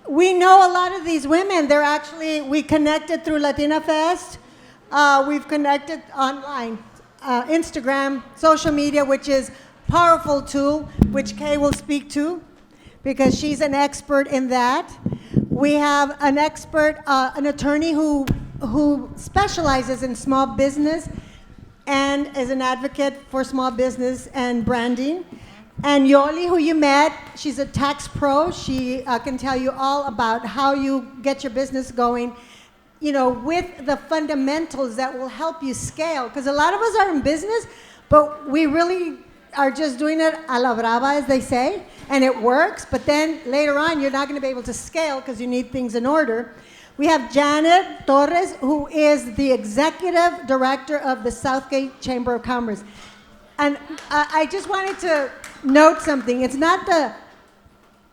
we know a lot of these women. We connected through Latinafest. We've connected online, Instagram, social media, which is powerful tool, which Kay will speak to because she's an expert in that. We have an expert, an attorney who specializes in small business and is an advocate for small business and branding. And Yoli, who you met, she's a tax pro. She can tell you all about how you get your business going, with the fundamentals that will help you scale. Because a lot of us are in business, but we really are just doing it a la brava, as they say, and it works. But then later on, you're not going to be able to scale because you need things in order. We have Janet Torres, who is the executive director of the Southgate Chamber of Commerce. And I just wanted to note something. It's not the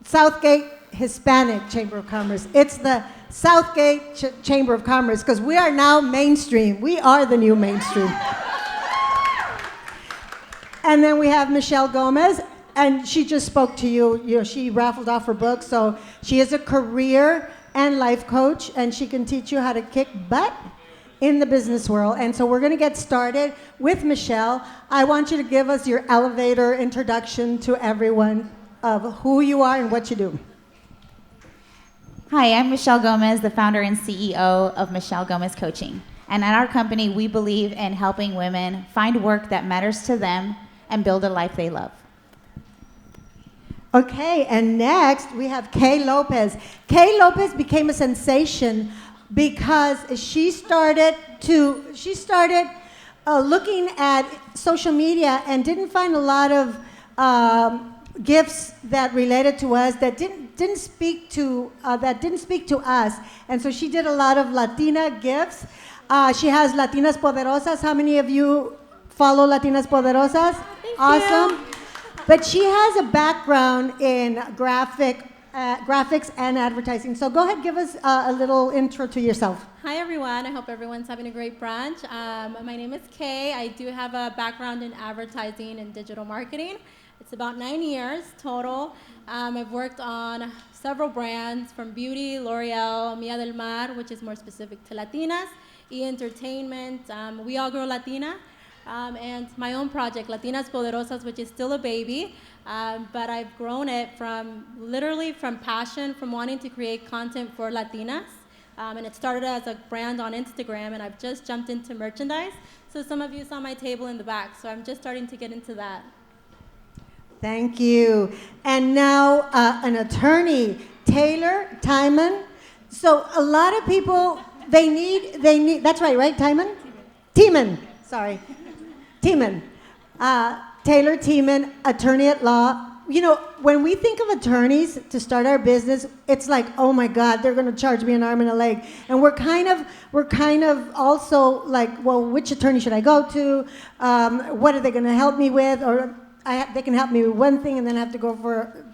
Southgate Hispanic Chamber of Commerce. It's the Southgate Chamber of Commerce, because we are now mainstream. We are the new mainstream. And then we have Michelle Gomez, and she just spoke to you. She raffled off her book, so she is a career and life coach, and she can teach you how to kick butt in the business world. And so we're going to get started with Michelle. I want you to give us your elevator introduction to everyone of who you are and what you do. Hi, I'm Michelle Gomez, the founder and CEO of Michelle Gomez Coaching. And at our company, we believe in helping women find work that matters to them and build a life they love. Okay, and next we have Kay Lopez. Kay Lopez became a sensation because she started looking at social media and didn't find a lot of gifts that related to us, that didn't speak to us, and so she did a lot of Latina gifts. She has Latinas Poderosas. How many of you follow Latinas Poderosas? Awesome. But she has a background in graphics and advertising. So go ahead, give us a little intro to yourself. Hi, everyone. I hope everyone's having a great brunch. My name is Kay. I do have a background in advertising and digital marketing. It's about 9 years total. I've worked on several brands from beauty, L'Oreal, Mia del Mar, which is more specific to Latinas, E-Entertainment, We All Grow Latina, and my own project, Latinas Poderosas, which is still a baby, but I've grown it from passion, from wanting to create content for Latinas. And it started as a brand on Instagram, and I've just jumped into merchandise. So some of you saw my table in the back, so I'm just starting to get into that. Thank you. And now an attorney, Taylor Timon. So a lot of people, they need, that's right, Timon? Timon, sorry. Timon. Taylor Timon, attorney at law. When we think of attorneys to start our business, it's like, oh my God, they're going to charge me an arm and a leg. And we're kind of also like, well, which attorney should I go to? What are they going to help me with? Or they can help me with one thing and then I have to go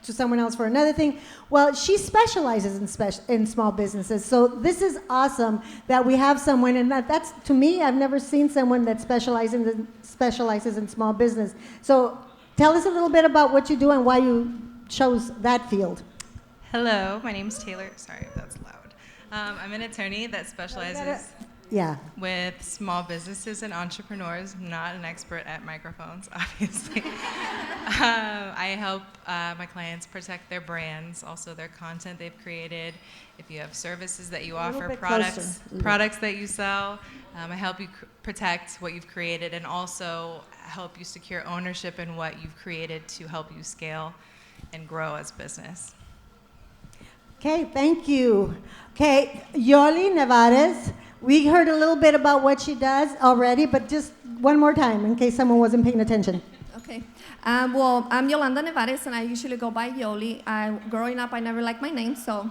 to someone else for another thing. Well, she specializes in small businesses. So this is awesome that we have someone, and that's, to me, I've never seen someone that specializes in small business. So tell us a little bit about what you do and why you chose that field. Hello, my name's Taylor. Sorry, that's loud. I'm an attorney that specializes with small businesses and entrepreneurs. I'm not an expert at microphones, obviously. I help my clients protect their brands, also their content they've created. If you have services that you offer, products that you sell, I help you protect what you've created and also help you secure ownership in what you've created to help you scale and grow as business. Okay, thank you. Okay, Yoli Nevares. We heard a little bit about what she does already, but just one more time in case someone wasn't paying attention. Okay. Well, I'm Yolanda Nevares, and I usually go by Yoli. Growing up, I never liked my name, so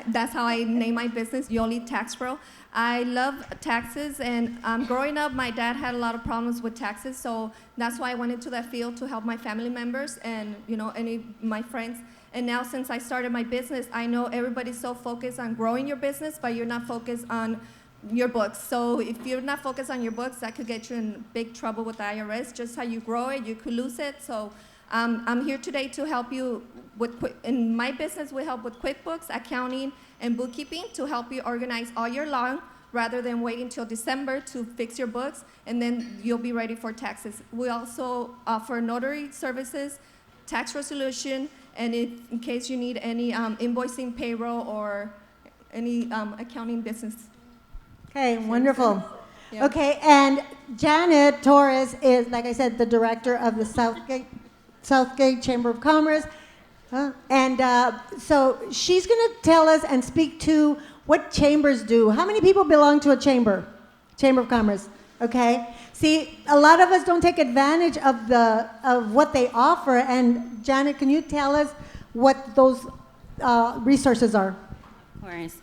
that's how I name my business, Yoli Tax Pro. I love taxes, and growing up, my dad had a lot of problems with taxes, so that's why I went into that field to help my family members and any my friends. And now, since I started my business, I know everybody's so focused on growing your business, but you're not focused on your books. So if you're not focused on your books, that could get you in big trouble with the IRS. Just how you grow it, you could lose it. So I'm here today to help you in my business, we help with QuickBooks, accounting, and bookkeeping to help you organize all year long rather than waiting till December to fix your books, and then you'll be ready for taxes. We also offer notary services, tax resolution, and in case you need any invoicing, payroll, or any accounting business. Okay, wonderful. Yeah. Okay, and Janet Torres is, like I said, the director of the Southgate Chamber of Commerce. So she's going to tell us and speak to what chambers do. How many people belong to a chamber of commerce? Okay. See, a lot of us don't take advantage of what they offer. And Janet, can you tell us what those resources are? Of course.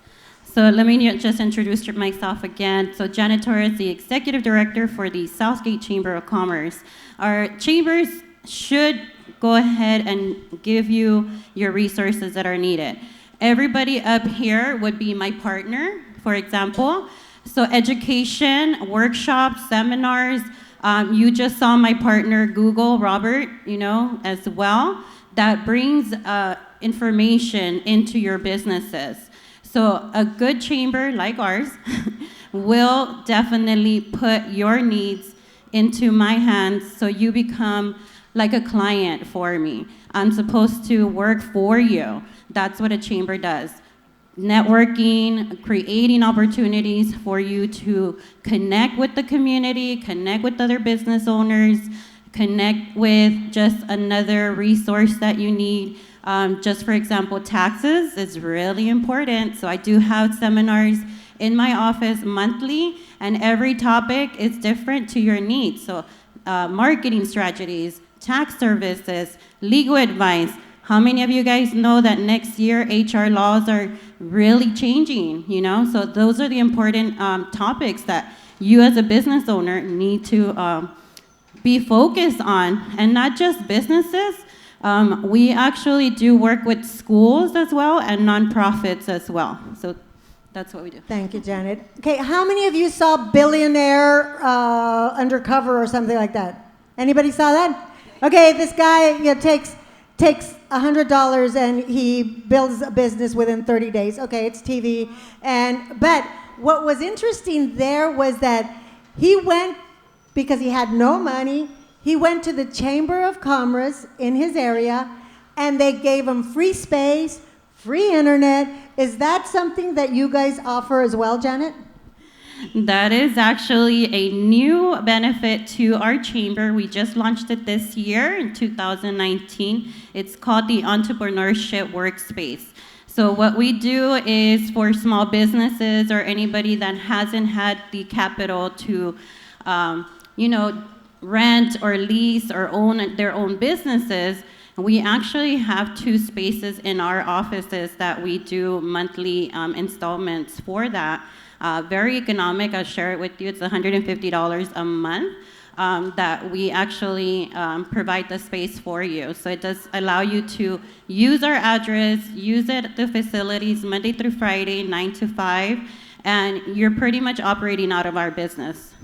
So let me just introduce myself again. So Janet Torres, the Executive Director for the Southgate Chamber of Commerce. Our chambers should go ahead and give you your resources that are needed. Everybody up here would be my partner, for example. So education, workshops, seminars. You just saw my partner Google, Robert, as well. That brings information into your businesses. So a good chamber like ours will definitely put your needs into my hands so you become like a client for me. I'm supposed to work for you. That's what a chamber does. Networking, creating opportunities for you to connect with the community, connect with other business owners, connect with just another resource that you need. Just for example, taxes is really important. So I do have seminars in my office monthly, and every topic is different to your needs. So marketing strategies, tax services, legal advice. How many of you guys know that next year HR laws are really changing, So those are the important topics that you as a business owner need to be focused on, and not just businesses. We actually do work with schools as well and nonprofits as well. So that's what we do. Thank you, Janet. Okay, how many of you saw Billionaire Undercover or something like that? Anybody saw that? Okay, this guy takes $100 and he builds a business within 30 days. Okay, it's TV. But what was interesting there was that he went, because he had no money, he went to the Chamber of Commerce in his area, and they gave him free space, free internet. Is that something that you guys offer as well, Janet? That is actually a new benefit to our chamber. We just launched it this year in 2019. It's called the Entrepreneurship Workspace. So what we do is for small businesses or anybody that hasn't had the capital to, rent or lease or own their own businesses, we actually have 2 spaces in our offices that we do monthly installments for that. Very economic. I'll share it with you. It's $150 a month that we actually provide the space for you. So it does allow you to use our address, use it at the facilities Monday through Friday, 9 to 5, and you're pretty much operating out of our business.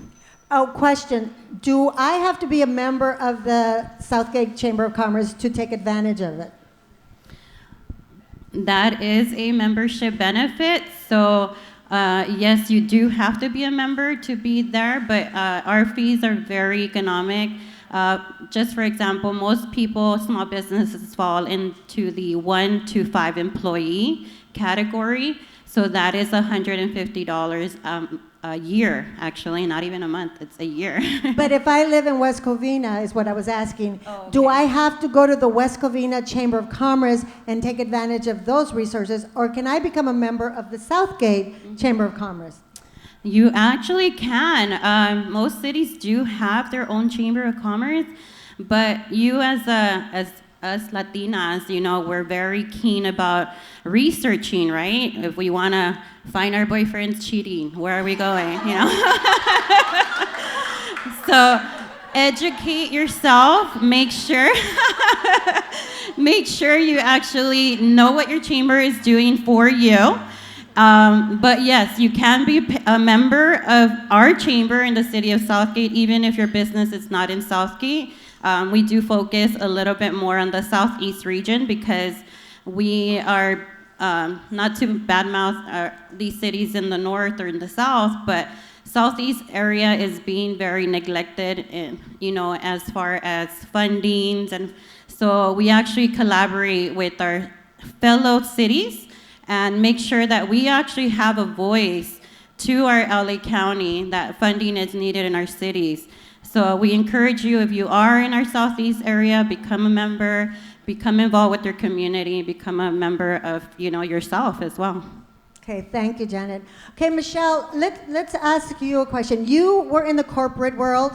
Oh, question. Do I have to be a member of the Southgate Chamber of Commerce to take advantage of it? That is a membership benefit. So yes, you do have to be a member to be there, but our fees are very economic. Just for example, most people, small businesses fall into the 1 to 5 employee category. So that is $150 a year, actually, not even a month, it's a year. But if I live in West Covina, is what I was asking, okay. Do I have to go to the West Covina Chamber of Commerce and take advantage of those resources, or can I become a member of the Southgate Chamber of Commerce? You actually can. Most cities do have their own Chamber of Commerce, but you as us Latinas, we're very keen about researching, right? If we want to find our boyfriends cheating, where are we going, So educate yourself, make sure you actually know what your chamber is doing for you. But yes, you can be a member of our chamber in the city of Southgate, even if your business is not in Southgate. We do focus a little bit more on the Southeast region because we are not to badmouth these cities in the north or in the south, but Southeast area is being very neglected, in, as far as fundings, and so we actually collaborate with our fellow cities and make sure that we actually have a voice to our LA County that funding is needed in our cities. So we encourage you, if you are in our Southeast area, become a member, become involved with your community, become a member of, yourself as well. Okay, thank you, Janet. Okay, Michelle, let's ask you a question. You were in the corporate world,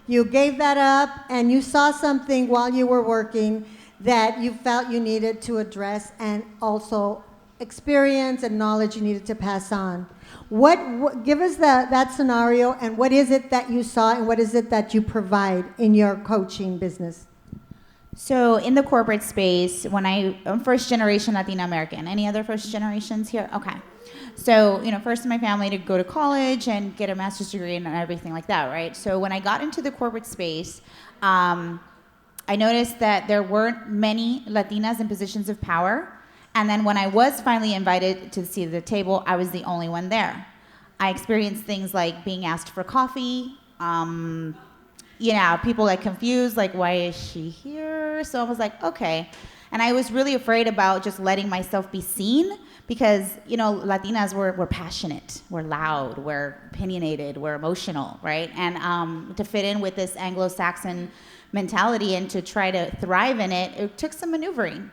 you gave that up, and you saw something while you were working that you felt you needed to address, and also experience and knowledge you needed to pass on. What give us that scenario, and what is it that you saw, and what is it that you provide in your coaching business? So in the corporate space, I'm first generation Latina American. Any other first generations here? Okay. So, first in my family to go to college and get a master's degree and everything like that, right? So when I got into the corporate space, I noticed that there weren't many Latinas in positions of power. And then when I was finally invited to the seat of the table, I was the only one there. I experienced things like being asked for coffee, people like confused, like, why is she here? So I was like, okay. And I was really afraid about just letting myself be seen because, Latinas, we're passionate, we're loud, we're opinionated, we're emotional, right? And to fit in with this Anglo-Saxon mentality and to try to thrive in it, it took some maneuvering.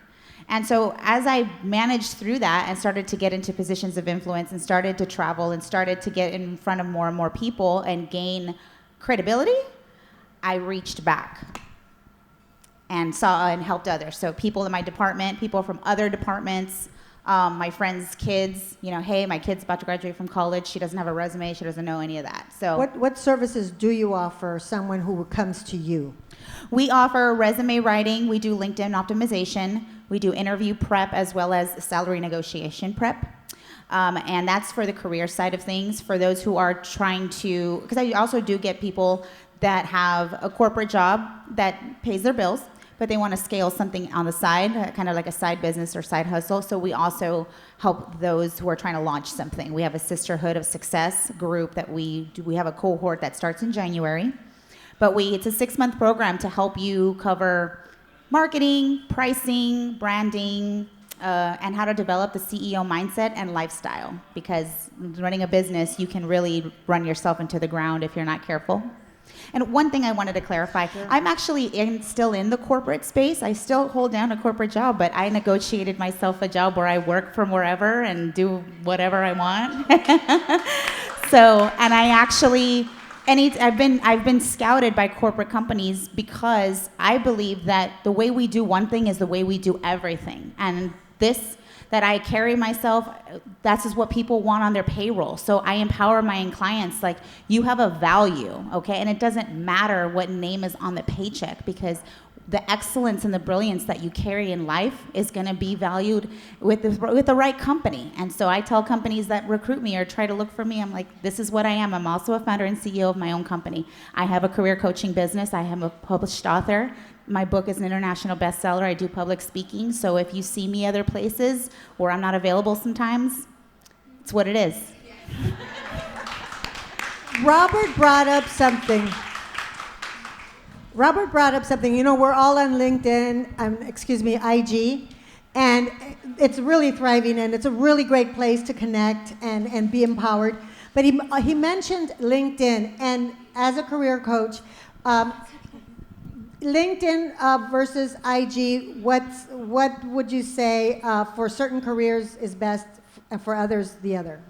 And so as I managed through that and started to get into positions of influence and started to travel and started to get in front of more and more people and gain credibility, I reached back and saw and helped others. So people in my department, people from other departments, my friends' kids, hey, my kid's about to graduate from college. She doesn't have a resume. She doesn't know any of that. So what services do you offer someone who comes to you? We offer resume writing. We do LinkedIn optimization. We do interview prep as well as salary negotiation prep. And that's for the career side of things. For those who are trying to, because I also do get people that have a corporate job that pays their bills, but they want to scale something on the side, kind of like a side business or side hustle. So we also help those who are trying to launch something. We have a Sisterhood of Success group that we have a cohort that starts in January. But it's a 6-month program to help you cover marketing, pricing, branding, and how to develop the CEO mindset and lifestyle. Because running a business, you can really run yourself into the ground if you're not careful. And one thing I wanted to clarify, I'm actually still in the corporate space. I still hold down a corporate job, but I negotiated myself a job where I work from wherever and do whatever I want. So, and I actually, I've been scouted by corporate companies because I believe that the way we do one thing is the way we do everything. And this that I carry myself, that's just what people want on their payroll. So I empower my clients, like, you have a value, okay? And it doesn't matter what name is on the paycheck, because the excellence and the brilliance that you carry in life is gonna be valued with the right company. And so I tell companies that recruit me or try to look for me, I'm like, this is what I am. I'm also a founder and CEO of my own company. I have a career coaching business. I am a published author. My book is an international bestseller. I do public speaking. So if you see me other places where I'm not available sometimes, it's what it is. Robert brought up something. We're all on LinkedIn, IG, and it's really thriving, and it's a really great place to connect and be empowered. But he mentioned LinkedIn, and as a career coach, LinkedIn versus IG, what would you say for certain careers is best, and for others the other?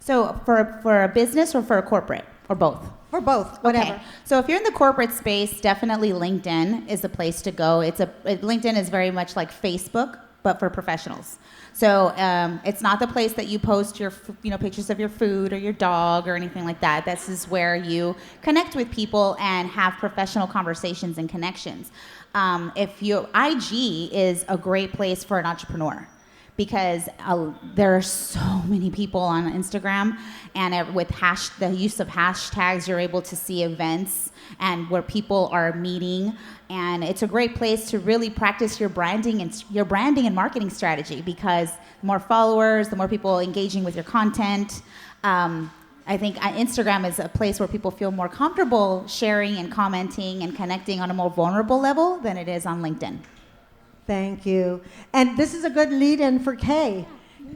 So for a business or for a corporate, or both? For both, whatever. Okay. So if you're in the corporate space, definitely LinkedIn is the place to go. LinkedIn is very much like Facebook, but for professionals. So it's not the place that you post your pictures of your food or your dog or anything like that. This is where you connect with people and have professional conversations and connections. If your IG is a great place for an entrepreneur, because there are so many people on Instagram, and with the use of hashtags, you're able to see events and where people are meeting, and it's a great place to really practice your branding and marketing strategy, because the more followers, the more people engaging with your content. I think Instagram is a place where people feel more comfortable sharing and commenting and connecting on a more vulnerable level than it is on LinkedIn. Thank you. And this is a good lead-in for Kay.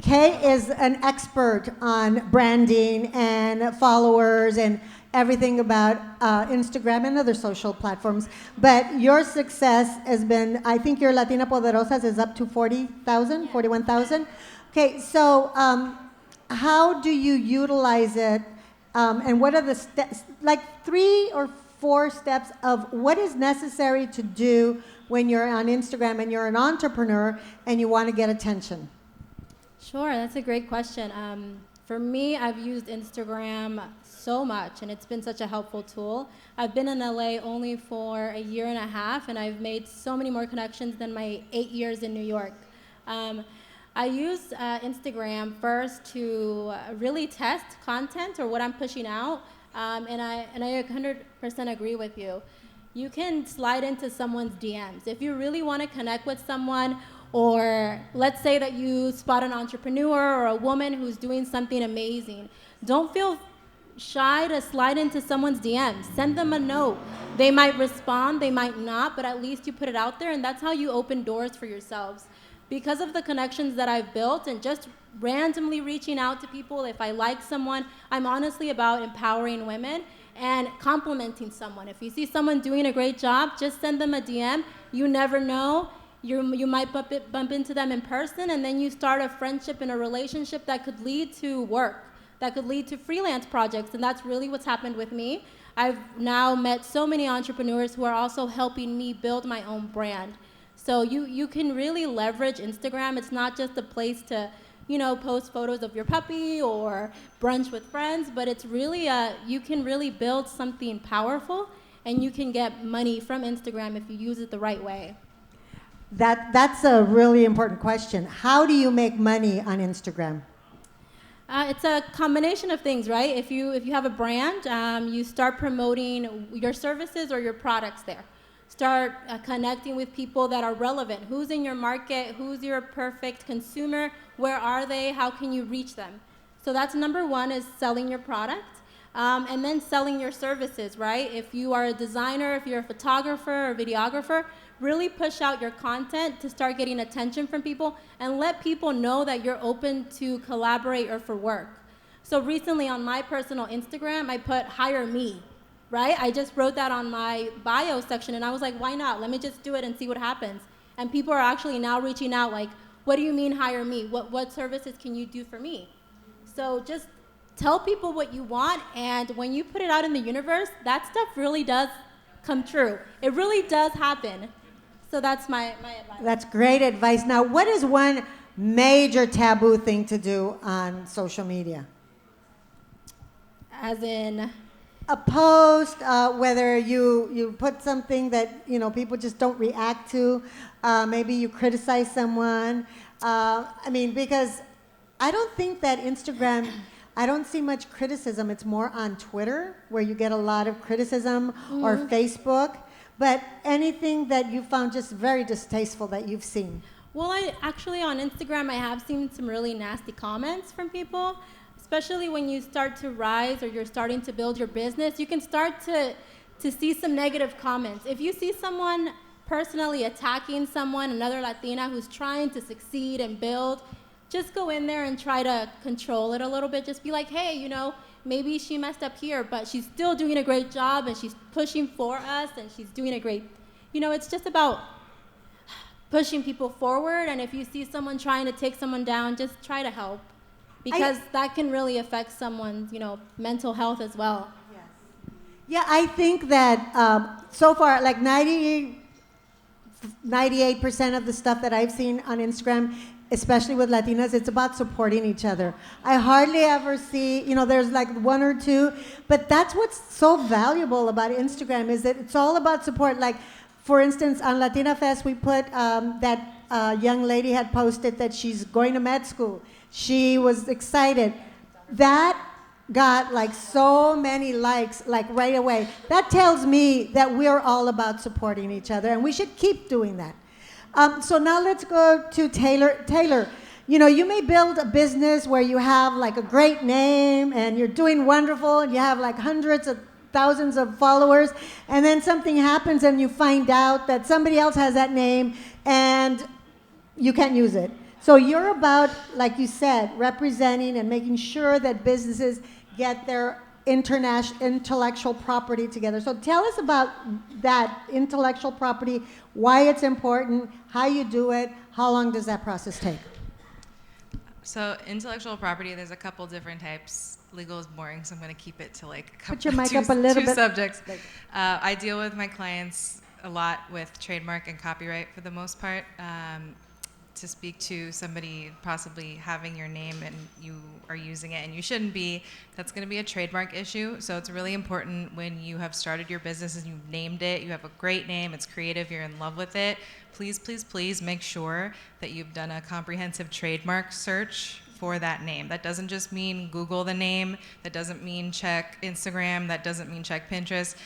Kay is an expert on branding and followers and everything about Instagram and other social platforms. But your success has been, I think your Latina Poderosas is up to 40,000, 41,000. Okay, so how do you utilize it? And what are the steps, like 3 or 4 steps of what is necessary to do when you're on Instagram and you're an entrepreneur and you want to get attention? Sure, that's a great question. For me, I've used Instagram so much, and it's been such a helpful tool. I've been in LA only for a year and a half, and I've made so many more connections than my 8 years in New York. I use Instagram first to really test content or what I'm pushing out, and I 100% agree with you. You can slide into someone's DMs. If you really want to connect with someone, or let's say that you spot an entrepreneur or a woman who's doing something amazing, don't feel shy to slide into someone's DMs. Send them a note. They might respond, they might not, but at least you put it out there, and that's how you open doors for yourselves. Because of the connections that I've built and just randomly reaching out to people, if I like someone, I'm honestly about empowering women and complimenting someone. If you see someone doing a great job, just send them a DM. You never know. You might bump into them in person, and then you start a friendship and a relationship that could lead to work, that could lead to freelance projects, and that's really what's happened with me. I've now met so many entrepreneurs who are also helping me build my own brand. So you can really leverage Instagram. It's not just a place to, post photos of your puppy or brunch with friends, but it's really you can really build something powerful, and you can get money from Instagram if you use it the right way. That's a really important question. How do you make money on Instagram? It's a combination of things, right? If you have a brand, you start promoting your services or your products there. Start connecting with people that are relevant. Who's in your market? Who's your perfect consumer? Where are they? How can you reach them? So that's number one, is selling your product. And then selling your services, right? If you are a designer, if you're a photographer or videographer, really push out your content to start getting attention from people and let people know that you're open to collaborate or for work. So recently on my personal Instagram, I put hire me, right? I just wrote that on my bio section, and I was like, why not? Let me just do it and see what happens. And people are actually now reaching out like, what do you mean hire me? What services can you do for me? So just tell people what you want, and when you put it out in the universe, that stuff really does come true. It really does happen. So that's my advice. That's great advice. Now, what is one major taboo thing to do on social media? As in? A post, whether you put something that people just don't react to, maybe you criticize someone. Because I don't think that Instagram, I don't see much criticism. It's more on Twitter, where you get a lot of criticism, or Facebook. But anything that you found just very distasteful that you've seen? Well, I actually on Instagram, I have seen some really nasty comments from people, especially when you start to rise or you're starting to build your business. You can start to see some negative comments. If you see someone personally attacking someone, another Latina who's trying to succeed and build, just go in there and try to control it a little bit. Just be like, hey, maybe she messed up here, but she's still doing a great job, and she's pushing for us, and she's doing a great, it's just about pushing people forward. And if you see someone trying to take someone down, just try to help, because that can really affect someone's, mental health as well. Yes. Yeah, I think that so far, like 98% of the stuff that I've seen on Instagram, especially with Latinas, it's about supporting each other. I hardly ever see, there's like 1 or 2, but that's what's so valuable about Instagram, is that it's all about support. Like, for instance, on Latinafest, we put that a young lady had posted that she's going to med school. She was excited. That got like so many likes, like right away. That tells me that we're all about supporting each other, and we should keep doing that. So now let's go to Taylor. Taylor, you know, you may build a business where you have like a great name and you're doing wonderful and you have like hundreds of thousands of followers, and then something happens and you find out that somebody else has that name and you can't use it. So you're about, like you said, representing and making sure that businesses get their intellectual property together. So tell us about that intellectual property, why it's important, how you do it, how long does that process take? So intellectual property, there's a couple different types. Legal is boring, so I'm going to keep it to like a couple, Put your mic up a little two bit. subjects. I deal with my clients a lot with trademark and copyright for the most part. To speak to somebody possibly having your name and you are using it and you shouldn't be, that's going to be a trademark issue. So it's really important when you have started your business and you've named it, you have a great name, it's creative, you're in love with it, please, please, please make sure that you've done a comprehensive trademark search for that name. That doesn't just mean Google the name, that doesn't mean check Instagram, that doesn't mean check Pinterest.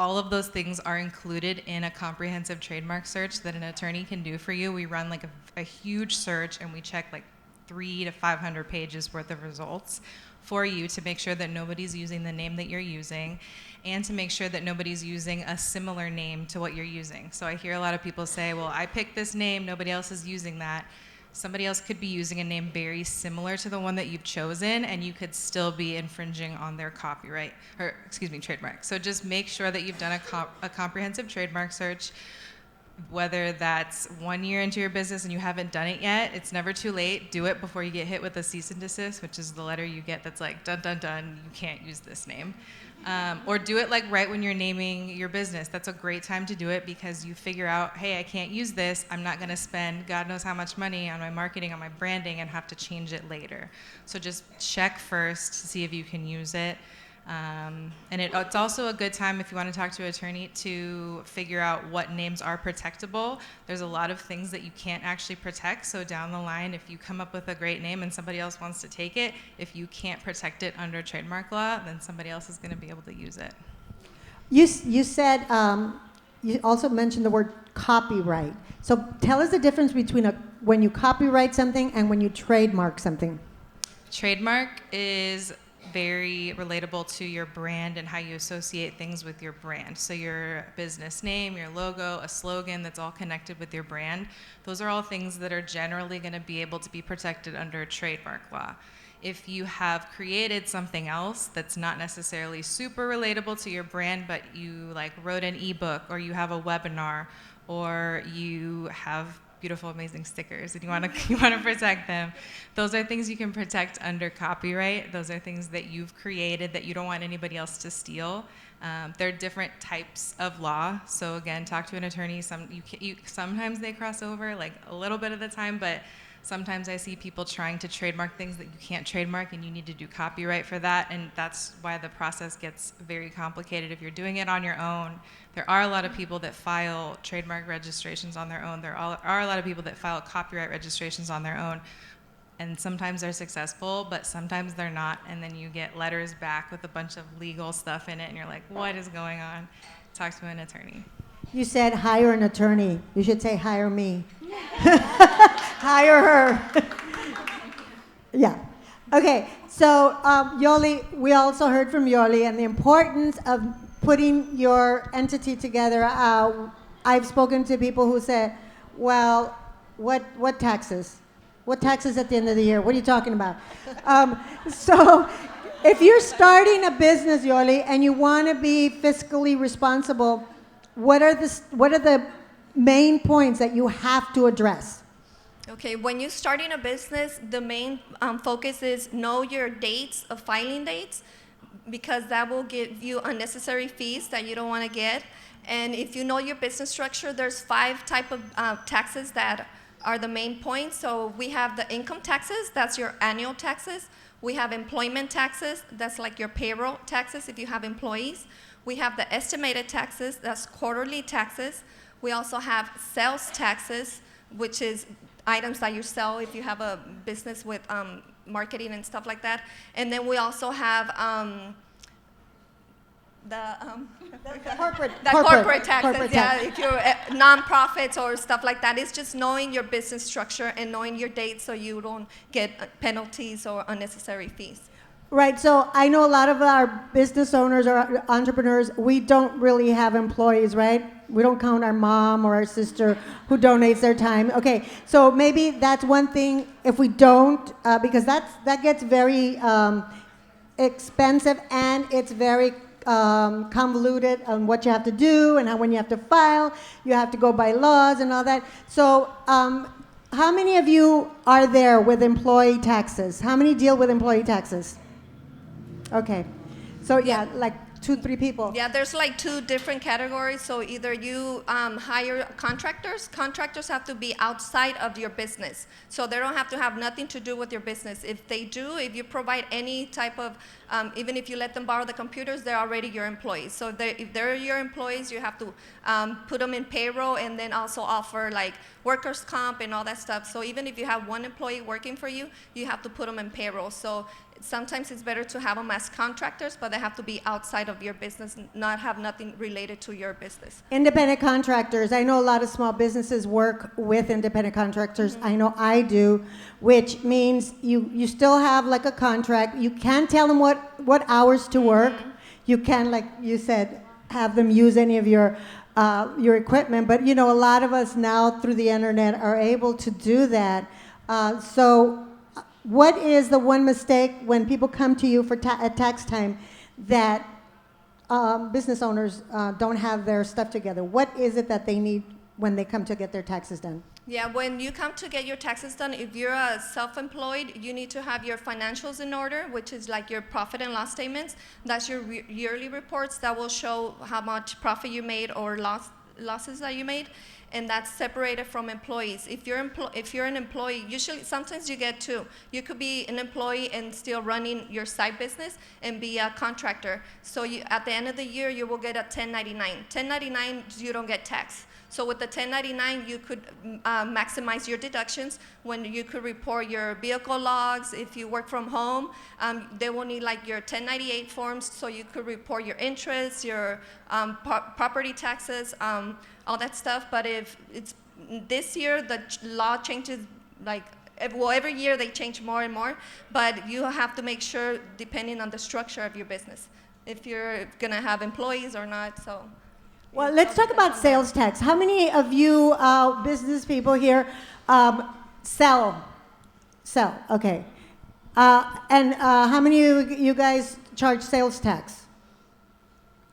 All of those things are included in a comprehensive trademark search that an attorney can do for you. We run like a huge search and we check like 300 to 500 pages worth of results for you to make sure that nobody's using the name that you're using and to make sure that nobody's using a similar name to what you're using. So I hear a lot of people say, well, I picked this name, nobody else is using that. Somebody else could be using a name very similar to the one that you've chosen, and you could still be infringing on their copyright, or excuse me, trademark. So just make sure that you've done a comprehensive trademark search, whether that's 1 year into your business and you haven't done it yet. It's never too late. Do it before you get hit with a cease and desist, which is the letter you get that's like, dun, dun, dun, you can't use this name. Or do it like right when you're naming your business. That's a great time to do it because you figure out, hey, I can't use this. I'm not going to spend God knows how much money on my marketing, on my branding, and have to change it later. So just check first to see if you can use it. And it's also a good time if you want to talk to an attorney to figure out what names are protectable. There's a lot of things that you can't actually protect. So down the line, if you come up with a great name and somebody else wants to take it, if you can't protect it under trademark law, then somebody else is going to be able to use it. You said, you also mentioned the word copyright. So tell us the difference between when you copyright something and when you trademark something. Trademark is very relatable to your brand and how you associate things with your brand. So your business name, your logo, a slogan that's all connected with your brand, those are all things that are generally going to be able to be protected under trademark law. If you have created something else that's not necessarily super relatable to your brand, but you like wrote an ebook or you have a webinar or you have beautiful, amazing stickers, and you want to protect them. Those are things you can protect under copyright. Those are things that you've created that you don't want anybody else to steal. There are different types of law. So again, talk to an attorney. Sometimes they cross over, like a little bit of the time, but sometimes I see people trying to trademark things that you can't trademark, and you need to do copyright for that, and that's why the process gets very complicated. If you're doing it on your own, there are a lot of people that file trademark registrations on their own. There are a lot of people that file copyright registrations on their own, and sometimes they're successful, but sometimes they're not, and then you get letters back with a bunch of legal stuff in it, and you're like, what is going on? Talk to an attorney. You said hire an attorney. You should say hire me. Hire her. Yeah. Okay, so Yoli, we also heard from Yoli and the importance of putting your entity together. I've spoken to people who said, well, what taxes? What taxes at the end of the year? What are you talking about? So if you're starting a business, Yoli, and you want to be fiscally responsible, what are the main points that you have to address? Okay, when you're starting a business, the main focus is know your dates of filing dates, because that will give you unnecessary fees that you don't want to get. And if you know your business structure, there's 5 types of taxes that are the main points. So we have the income taxes, that's your annual taxes. We have employment taxes, that's like your payroll taxes if you have employees. We have the estimated taxes, that's quarterly taxes. We also have sales taxes, which is items that you sell if you have a business with marketing and stuff like that. And then we also have the corporate taxes. Corporate yeah, tax. if you're nonprofits or stuff like that, it's just knowing your business structure and knowing your dates so you don't get penalties or unnecessary fees. Right, so I know a lot of our business owners or entrepreneurs, we don't really have employees, right? We don't count our mom or our sister who donates their time. Okay, so maybe that's one thing if we don't, because that gets very expensive and it's very convoluted on what you have to do and when you have to file, you have to go by laws and all that. So how many of you are there with employee taxes? How many deal with employee taxes? Okay, so yeah, like 2-3 people. Yeah, there's like 2 different categories. So either you hire contractors. Contractors have to be outside of your business. So they don't have to have nothing to do with your business. If they do, if you provide any type of, even if you let them borrow the computers, they're already your employees. So if they're your employees, you have to put them in payroll and then also offer like workers' comp and all that stuff. So even if you have one employee working for you, you have to put them in payroll. So sometimes it's better to have them as contractors, but they have to be outside of your business, not have nothing related to your business. Independent contractors. I know a lot of small businesses work with independent contractors. Mm-hmm. I know I do, which means you still have like a contract. You can tell them what hours to work. Mm-hmm. You can, like you said, have them use any of your equipment. But a lot of us now through the internet are able to do that. So what is the one mistake when people come to you for at tax time that business owners don't have their stuff together? What is it that they need when they come to get their taxes done? Yeah, when you come to get your taxes done, if you're self-employed, you need to have your financials in order, which is like your profit and loss statements. That's your yearly reports that will show how much profit you made or losses that you made. And that's separated from employees. If you're an employee, usually sometimes you get 2. You could be an employee and still running your side business and be a contractor. So at the end of the year, you will get a 1099. 1099, you don't get tax. So with the 1099, you could maximize your deductions when you could report your vehicle logs. If you work from home, they will need like your 1098 forms, so you could report your interest, your property taxes, all that stuff. But if it's this year, the law changes every year they change more and more, but you have to make sure depending on the structure of your business, if you're gonna have employees or not, so. Well, let's talk about sales tax. How many of you business people here sell? Okay. And how many of you guys charge sales tax?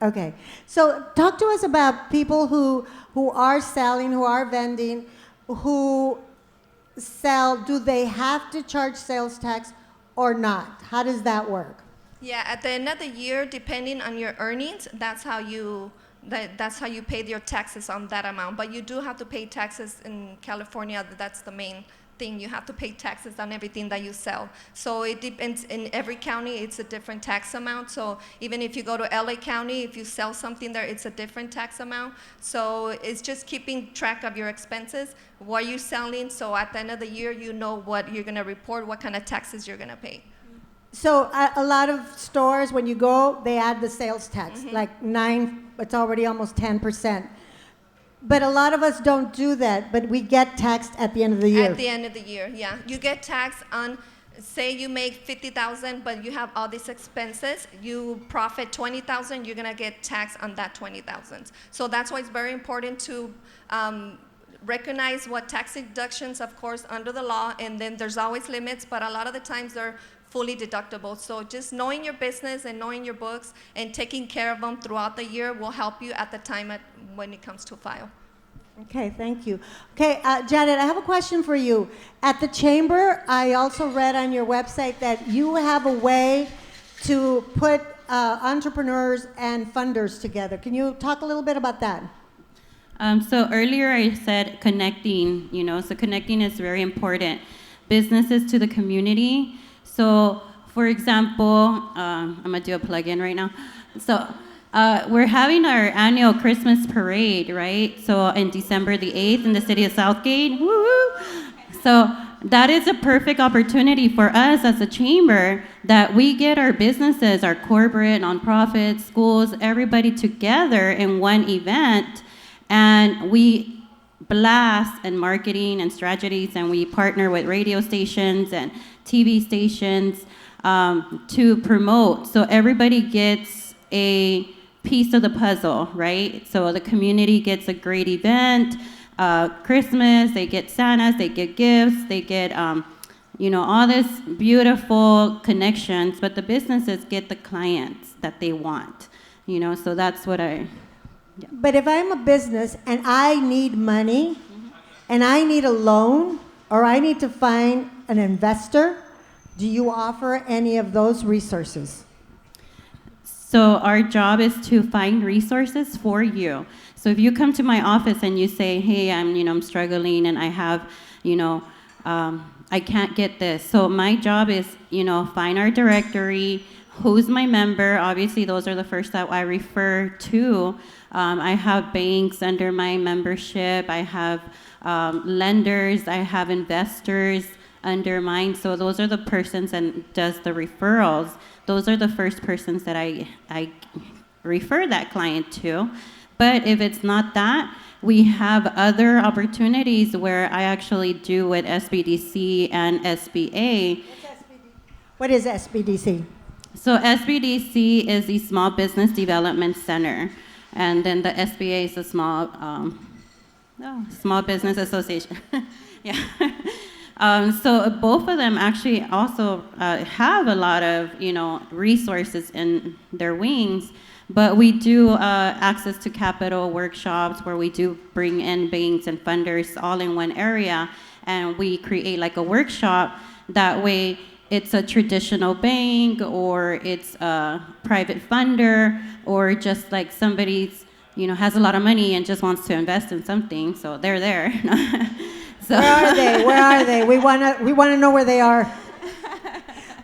Okay. So talk to us about people who are selling, who are vending, who sell. Do they have to charge sales tax or not? How does that work? Yeah, at the end of the year, depending on your earnings, that's how you pay your taxes on that amount. But you do have to pay taxes in California. That's the main thing. You have to pay taxes on everything that you sell. So it depends. In every county, it's a different tax amount. So even if you go to LA County, if you sell something there, it's a different tax amount. So it's just keeping track of your expenses, what you're selling. So at the end of the year, you know what you're going to report, what kind of taxes you're going to pay. So a lot of stores, when you go, they add the sales tax, mm-hmm. like 9, it's already almost 10%. But a lot of us don't do that, but we get taxed at the end of the year. At the end of the year, yeah. You get taxed on, say you make $50,000, but you have all these expenses, you profit $20,000, you're gonna get taxed on that $20,000. So that's why it's very important to recognize what tax deductions, of course, under the law, and then there's always limits, but a lot of the times they're fully deductible. So just knowing your business and knowing your books and taking care of them throughout the year will help you at the time when it comes to file. Okay, thank you. Okay, Janet, I have a question for you. At the chamber, I also read on your website that you have a way to put entrepreneurs and funders together. Can you talk a little bit about that? So earlier I said connecting, so connecting is very important. Businesses to the community. So, for example, I'm gonna do a plug-in right now. So, We're having our annual Christmas parade, right? So in December the 8th in the city of Southgate. Woo-hoo! So that is a perfect opportunity for us as a chamber that we get our businesses, our corporate, nonprofits, schools, everybody together in one event, and we blast and marketing and strategies, and we partner with radio stations and TV stations to promote. So everybody gets a piece of the puzzle, right? So the community gets a great event. Christmas, they get Santas, they get gifts, they get, all this beautiful connections, but the businesses get the clients that they want, so that's what yeah. But if I'm a business and I need money and I need a loan or I need to find an investor, do you offer any of those resources? So our job is to find resources for you. So if you come to my office and you say, hey, I'm struggling and I have, I can't get this. So my job is, find our directory, who's my member. Obviously, those are the first that I refer to. I have banks under my membership. I have lenders. I have investors under mine. So those are the persons that does the referrals. Those are the first persons that I refer that client to. But if it's not that, we have other opportunities where I actually do with SBDC and SBA. What is SBDC? So SBDC is the Small Business Development Center, and then the SBA is the Small Business Association. Yeah. So both of them actually also have a lot of resources in their wings. But we do access to capital workshops where we do bring in banks and funders all in one area, and we create like a workshop. That way it's a traditional bank or it's a private funder or just like somebody's has a lot of money and just wants to invest in something, so they're there. So Where are they? We wanna know where they are.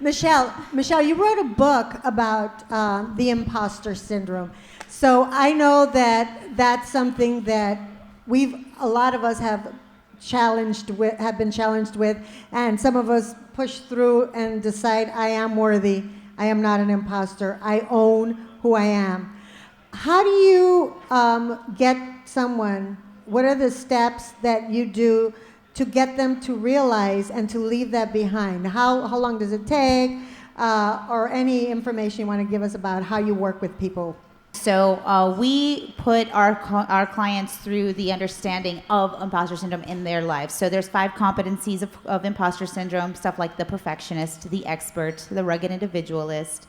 Michelle, you wrote a book about the imposter syndrome. So I know that that's something that a lot of us have been challenged with, and some of us push through and decide, I am worthy. I am not an imposter. I own who I am. How do you get someone? What are the steps that you do to get them to realize and to leave that behind? How long does it take? Or any information you want to give us about how you work with people? So we put our clients through the understanding of imposter syndrome in their lives. So there's 5 competencies of imposter syndrome, stuff like the perfectionist, the expert, the rugged individualist.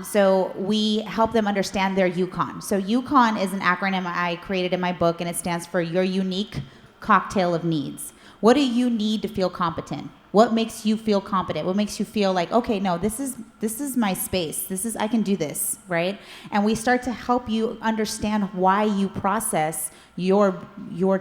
So we help them understand their UConn. So UConn is an acronym I created in my book, and it stands for Your Unique Cocktail of Needs. What do you need to feel competent? What makes you feel competent? What makes you feel like, okay, no, this is my space. I can do this, right? And we start to help you understand why you process your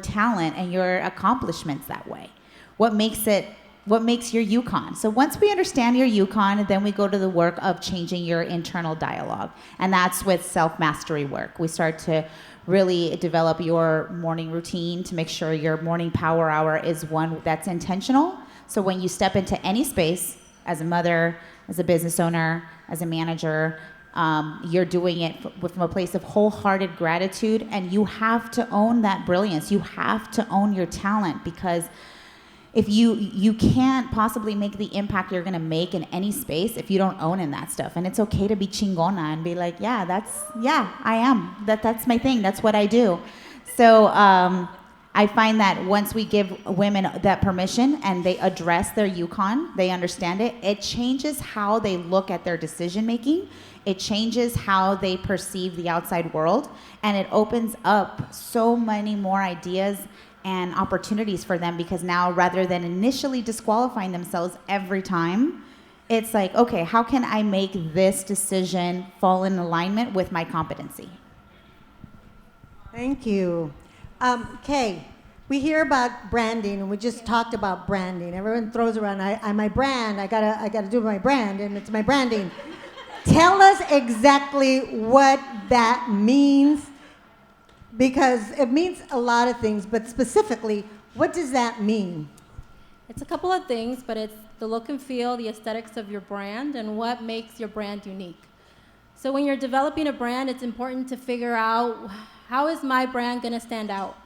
talent and your accomplishments that way. What makes your UConn? So once we understand your UConn, then we go to the work of changing your internal dialogue. And that's with self-mastery work. We start to really develop your morning routine to make sure your morning power hour is one that's intentional. So when you step into any space, as a mother, as a business owner, as a manager, you're doing it from a place of wholehearted gratitude, and you have to own that brilliance. You have to own your talent, because if you can't possibly make the impact you're gonna make in any space if you don't own in that stuff. And it's okay to be chingona and be like, I am. That's my thing. That's what I do. So I find that once we give women that permission and they address their UConn, they understand it, it changes how they look at their decision making. It changes how they perceive the outside world, and it opens up so many more ideas and opportunities for them, because now, rather than initially disqualifying themselves every time, it's like, okay, how can I make this decision fall in alignment with my competency? Thank you. Kay, we hear about branding, and we just talked about branding. Everyone throws around, my brand, I gotta do my brand, and it's my branding. Tell us exactly what that means, because it means a lot of things, but specifically, what does that mean? It's a couple of things, but it's the look and feel, the aesthetics of your brand, and what makes your brand unique. So when you're developing a brand, it's important to figure out, how is my brand going to stand out?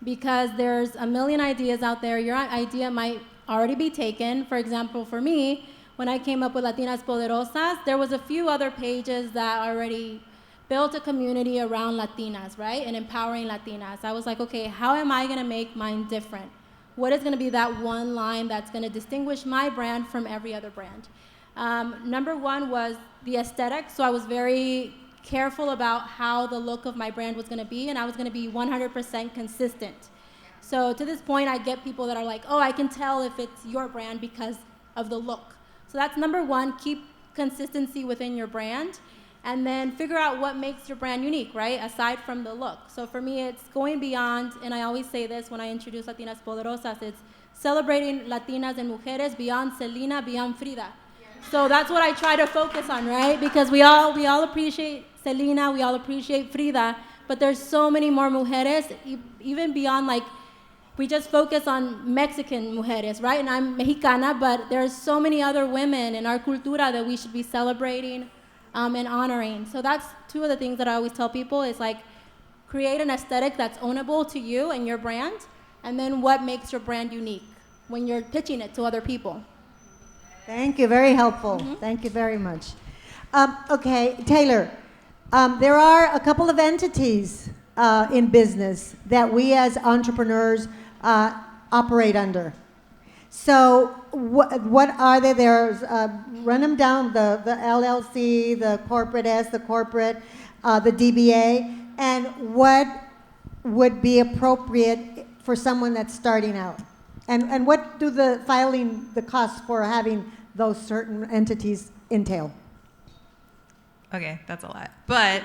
Because there's a million ideas out there. Your idea might already be taken. For example, for me, when I came up with Latinas Poderosas, there was a few other pages that already built a community around Latinas, right? And empowering Latinas. I was like, okay, how am I going to make mine different? What is going to be that one line that's going to distinguish my brand from every other brand? Number one was the aesthetic. So I was very careful about how the look of my brand was going to be, and I was going to be 100% consistent. So to this point, I get people that are like, oh, I can tell if it's your brand because of the look. So that's number one, keep consistency within your brand, and then figure out what makes your brand unique, right, aside from the look. So for me, it's going beyond, and I always say this when I introduce Latinas Poderosas, it's celebrating Latinas and mujeres beyond Selena, beyond Frida. So that's what I try to focus on, right? Because we all appreciate Selena, we all appreciate Frida, but there's so many more mujeres, even beyond, like, we just focus on Mexican mujeres, right? And I'm Mexicana, but there's so many other women in our cultura that we should be celebrating and honoring. So that's two of the things that I always tell people is, like, create an aesthetic that's ownable to you and your brand, and then what makes your brand unique when you're pitching it to other people. Thank you, very helpful. Thank you very much. Okay, Taylor, there are a couple of entities in business that we as entrepreneurs operate under. So what are they? There's, run them down, the LLC, the corporate S, the corporate, the DBA, and what would be appropriate for someone that's starting out? And what do the costs for having those certain entities entail? Okay, that's a lot. But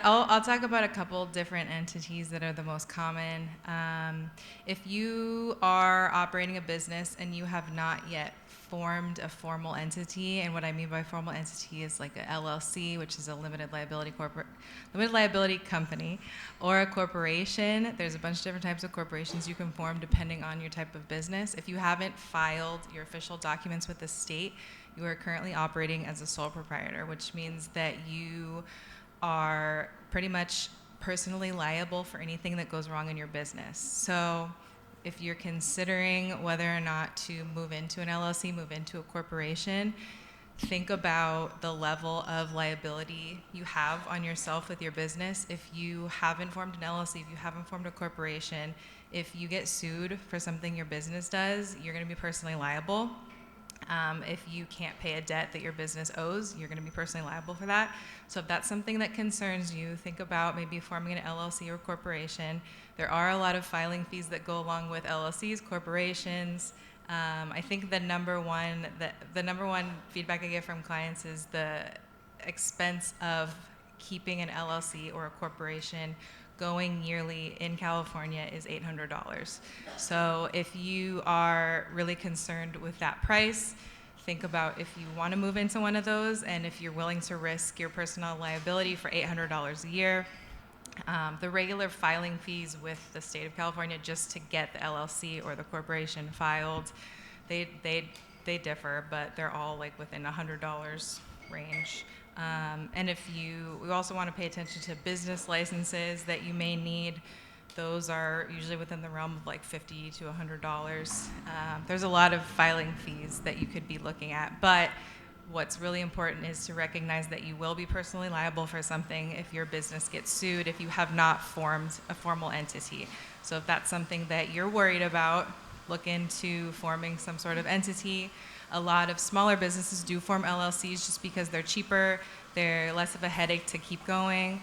I'll talk about a couple different entities that are the most common. If you are operating a business and you have not yet formed a formal entity, and what I mean by formal entity is like a LLC, which is a limited liability company, or a corporation. There's a bunch of different types of corporations you can form depending on your type of business. If you haven't filed your official documents with the state, you are currently operating as a sole proprietor, which means that you are pretty much personally liable for anything that goes wrong in your business. So if you're considering whether or not to move into an LLC, move into a corporation, think about the level of liability you have on yourself with your business. If you haven't formed an LLC, if you haven't formed a corporation, if you get sued for something your business does, you're going to be personally liable. If you can't pay a debt that your business owes, you're going to be personally liable for that. So if that's something that concerns you, think about maybe forming an LLC or corporation. There are a lot of filing fees that go along with LLCs, corporations. I think the number one feedback I get from clients is the expense of keeping an LLC or a corporation going yearly in California is $800. So if you are really concerned with that price, think about if you want to move into one of those and if you're willing to risk your personal liability for $800 a year. The regular filing fees with the state of California just to get the LLC or the corporation filed, they differ, but they're all like within $100 range. And we also want to pay attention to business licenses that you may need. Those are usually within the realm of like $50 to $100. There's a lot of filing fees that you could be looking at, but what's really important is to recognize that you will be personally liable for something if your business gets sued if you have not formed a formal entity. So if that's something that you're worried about, look into forming some sort of entity. A lot of smaller businesses do form LLCs just because they're cheaper, they're less of a headache to keep going.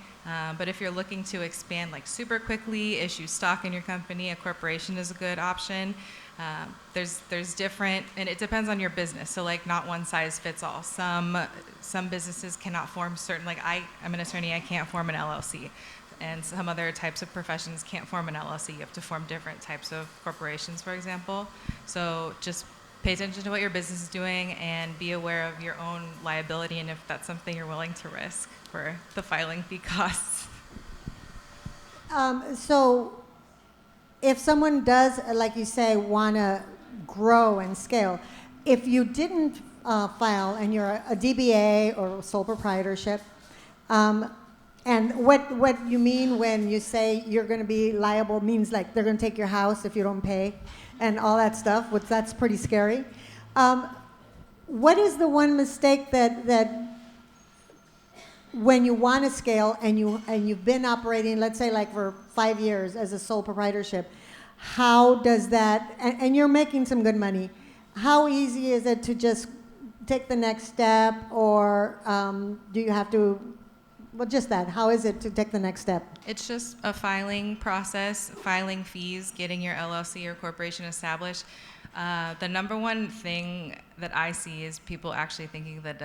But if you're looking to expand like super quickly, issue stock in your company, a corporation is a good option. There's different, and it depends on your business. So like not one size fits all. Some businesses cannot form certain, like I'm an attorney, I can't form an LLC. And some other types of professions can't form an LLC. You have to form different types of corporations, for example. So just pay attention to what your business is doing and be aware of your own liability and if that's something you're willing to risk for the filing fee costs. So if someone does, like you say, want to grow and scale, if you didn't file and you're a DBA or sole proprietorship, and what you mean when you say you're going to be liable means like they're going to take your house if you don't pay and all that stuff, which that's pretty scary. What is the one mistake that when you want to scale and you've been operating, let's say like for 5 years as a sole proprietorship, how does that, and you're making some good money, how easy is it to just take the next step, or do you have to, well, just that, how is it to take the next step? It's just a filing process, filing fees, getting your LLC or corporation established. The number one thing that I see is people actually thinking that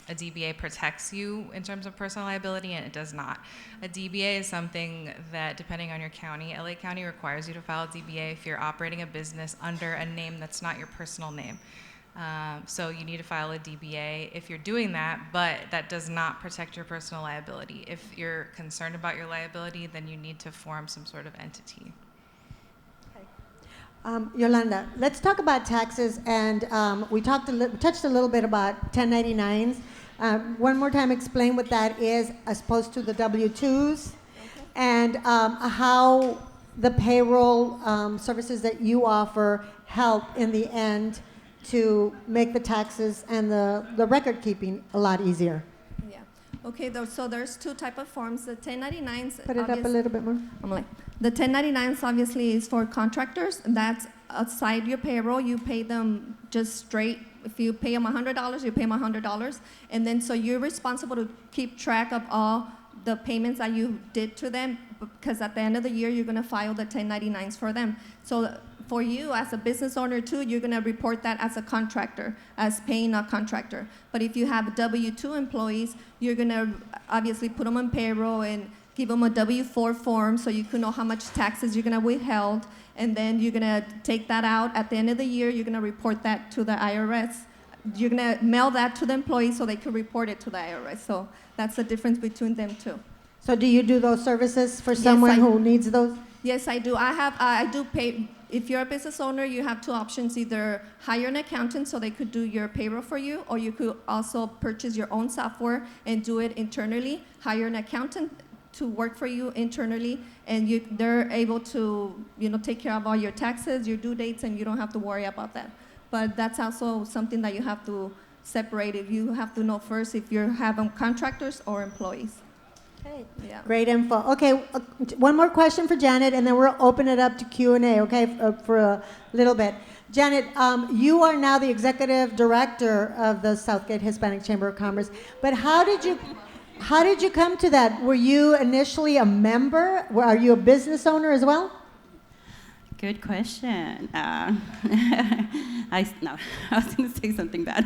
a DBA protects you in terms of personal liability, and it does not. A DBA is something that, depending on your county, LA County requires you to file a DBA if you're operating a business under a name that's not your personal name. So you need to file a DBA if you're doing that, but that does not protect your personal liability. If you're concerned about your liability, then you need to form some sort of entity. Yolanda, let's talk about taxes, and we touched a little bit about 1099s. One more time, explain what that is as opposed to the W-2s, and how the payroll services that you offer help in the end to make the taxes and the record keeping a lot easier. Yeah. Okay, so there's two type of forms. The 1099s. Put it up a little bit more. I'm like, the 1099s obviously is for contractors. That's outside your payroll. You pay them just straight. If you pay them $100, you pay them $100. And then so you're responsible to keep track of all the payments that you did to them, because at the end of the year, you're going to file the 1099s for them. So for you as a business owner too, you're going to report that as a contractor, as paying a contractor. But if you have W-2 employees, you're going to obviously put them on payroll and give them a W-4 form so you can know how much taxes you're going to withheld. And then you're going to take that out. At the end of the year, you're going to report that to the IRS. You're going to mail that to the employees so they can report it to the IRS. So that's the difference between them two. So do you do those services for someone who needs those? Yes, I do. I do pay. If you're a business owner, you have two options: either hire an accountant so they could do your payroll for you, or you could also purchase your own software and do it internally. Hire an accountant to work for you internally, and they're able to take care of all your taxes, your due dates, and you don't have to worry about that. But that's also something that you have to separate. If you have to know first if you have contractors or employees. Okay. Yeah. Great info. Okay, one more question for Janet, and then we'll open it up to Q&A, okay, for a little bit. Janet, you are now the executive director of the Southgate Hispanic Chamber of Commerce, but how did you come to that? Were you initially a member? Are you a business owner as well? Good question. I was going to say something bad.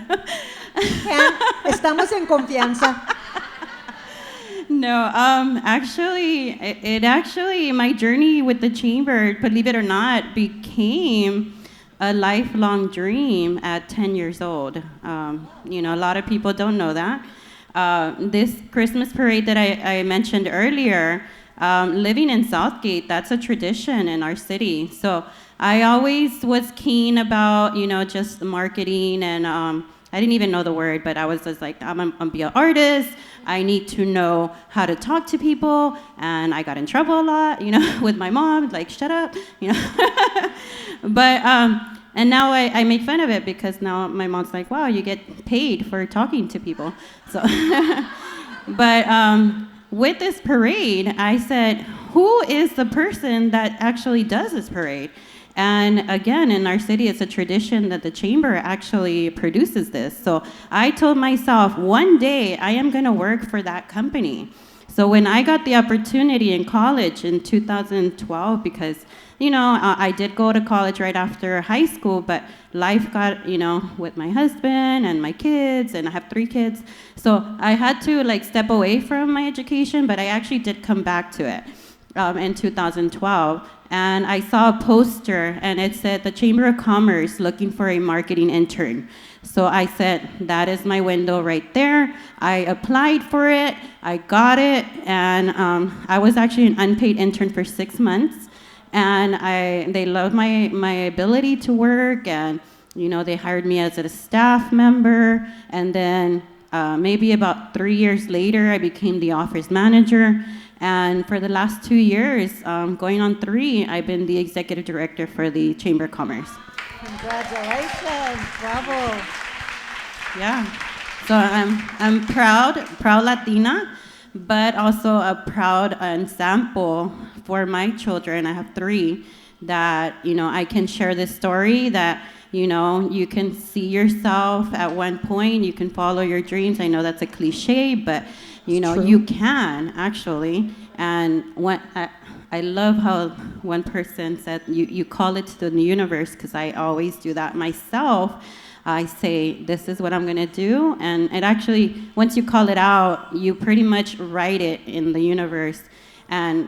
Estamos en confianza. No, actually, my journey with the chamber, believe it or not, became a lifelong dream at 10 years old. A lot of people don't know that. This Christmas parade that I mentioned earlier, living in Southgate, that's a tradition in our city. So I always was keen about, just marketing, and I didn't even know the word, but I was just like, I'm going to be an artist. I need to know how to talk to people, and I got in trouble a lot, with my mom, like, shut up, But, and now I make fun of it because now my mom's like, wow, you get paid for talking to people. So, but with this parade, I said, who is the person that actually does this parade? And again, in our city, it's a tradition that the chamber actually produces this. So I told myself, one day I am going to work for that company. So when I got the opportunity in college in 2012, because, I did go to college right after high school, but life got, with my husband and my kids, and I have 3 kids. So I had to step away from my education, but I actually did come back to it. in 2012, and I saw a poster, and it said the Chamber of Commerce looking for a marketing intern. So I said, that is my window right there. I applied for it, I got it, and I was actually an unpaid intern for 6 months, and they loved my ability to work, and they hired me as a staff member, and then maybe about 3 years later, I became the office manager. And for the last 2 years, going on 3, I've been the executive director for the Chamber of Commerce. Congratulations, bravo. Yeah. So I'm proud Latina, but also a proud example for my children. I have 3 that I can share this story that you can see yourself at one point. You can follow your dreams. I know that's a cliche, but you can actually. And I love how one person said you call it to the universe, because I always do that myself. I say, this is what I'm going to do. And it actually, once you call it out, you pretty much write it in the universe. And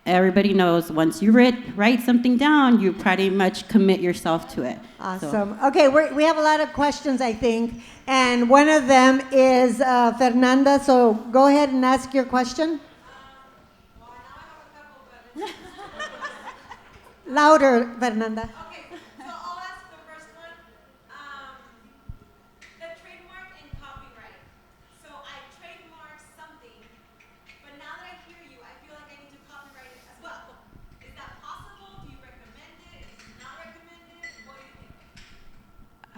everybody knows once you write something down, you pretty much commit yourself to it. Awesome. So. Okay, we have a lot of questions, I think. And one of them is Fernanda. So go ahead and ask your question. Well, now I have a couple, but louder, Fernanda.